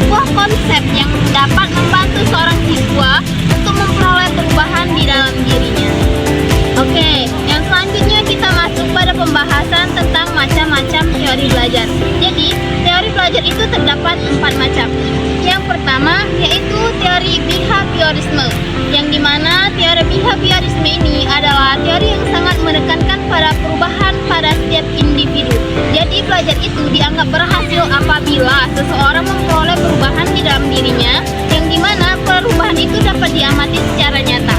sebuah konsep yang dapat membantu seorang siswa untuk memperoleh perubahan di dalam dirinya. Oke, yang selanjutnya kita masuk pada pembahasan tentang macam-macam teori belajar. Jadi, teori belajar itu terdapat 4 macam. Yang pertama yaitu teori behaviorisme, yang dimana teori behaviorisme ini adalah teori yang sangat menekankan pada perubahan pada setiap individu. Jadi belajar itu dianggap berhasil apabila seseorang memperoleh perubahan di dalam dirinya, yang dimana perubahan itu dapat diamati secara nyata.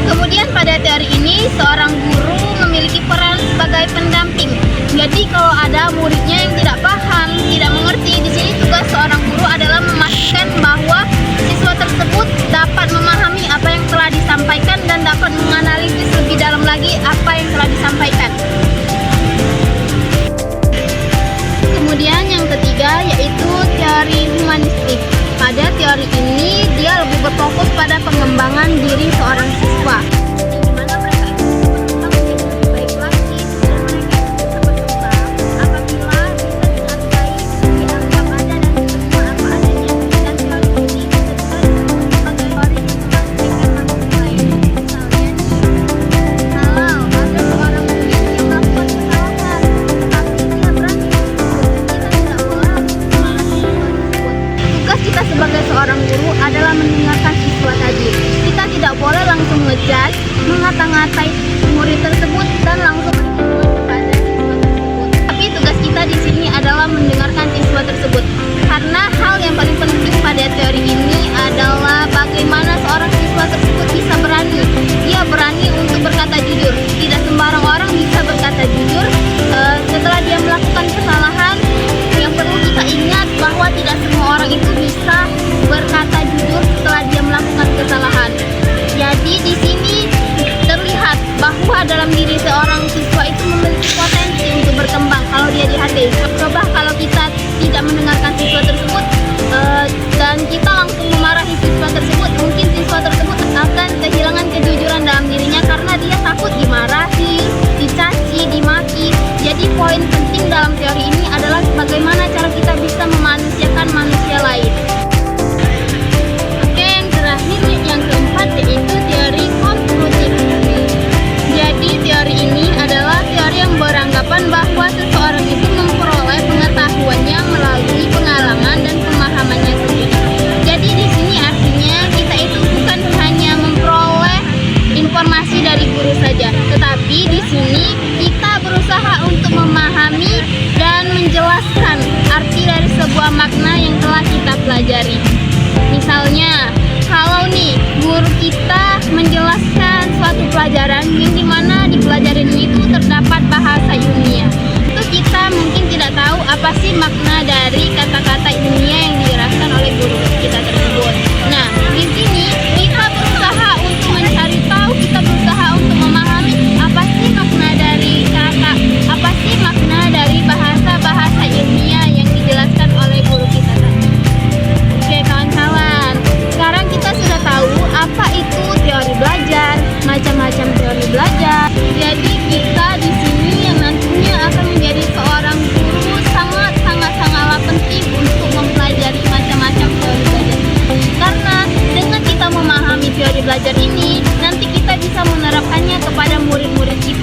Kemudian pada teori ini seorang guru memiliki peran sebagai pendamping. Jadi kalau ada muridnya yang tidak paham, tidak mengerti, di sini tugas seorang guru adalah memastikan bahwa siswa tersebut dapat memahami apa yang telah disampaikan dan dapat menganalisis lebih dalam lagi apa yang telah disampaikan. Kemudian yang ketiga yaitu teori humanistik. Pada teori ini dia lebih berfokus pada pengembangan diri seorang siswa. Sebagai seorang guru adalah mendengarkan siswa tadi. Kita tidak boleh langsung ngejudge, mengata-ngatai murid tersebut dan langsung kepada siswa tersebut. Tapi tugas kita di sini adalah mendengarkan siswa tersebut. Karena hal yang paling penting pada teori ini adalah bagaimana seorang siswa tersebut bisa berani. Dia berani untuk berkata jujur. Tidak sembarang orang bisa berkata jujur setelah dia melakukan kesalahan. Yang perlu kita ingat bahwa tidak semua orang itu bisa berkata jujur setelah dia melakukan kesalahan. Jadi di sini terlihat bahwa dalam diri seorang siswa itu memiliki potensi untuk berkembang kalau dia dihargai. Coba kalau kita tidak mendengarkan siswa tersebut dan kita langsung memarahi siswa tersebut, mungkin siswa tersebut akan kehilangan kejujuran dalam dirinya karena dia takut dimarahi, dicaci, dimaki. Jadi poin penting dalam teori ini adalah bagaimana cara kita bisa memanusiakan manusia lain. Oke, yang terakhir yang keempat yaitu teori konstruktif. Jadi teori ini adalah teori yang beranggapan bahwa seseorang itu memperoleh pengetahuannya melalui pengalaman dan pemahamannya sendiri. Jadi di sini artinya kita itu bukan hanya memperoleh informasi dari guru saja, tetapi di sini kita berusaha untuk memahami dan menjelaskan arti dari sebuah makna yang telah kita pelajari. Misalnya, kalau nih guru kita menjelaskan suatu pelajaran yang dimana di pelajaran itu terdapat bahasa ilmiah, itu kita mungkin tidak tahu apa sih makna dari kata-kata ilmiah yang dijelaskan oleh guru kita tersebut. Nah, di sini kita berusaha untuk mencari tahu, kita berusaha untuk memahami apa sih makna dari kata, apa sih makna dari bahasa ilmiah yang dijelaskan oleh guru kita tadi. Oke kawan-kawan, sekarang kita sudah tahu apa itu teori belajar, macam-macam teori belajar. Jadi kita di sini yang nantinya akan menjadi seorang guru sangat penting untuk mengajarkannya kepada murid-murid kita.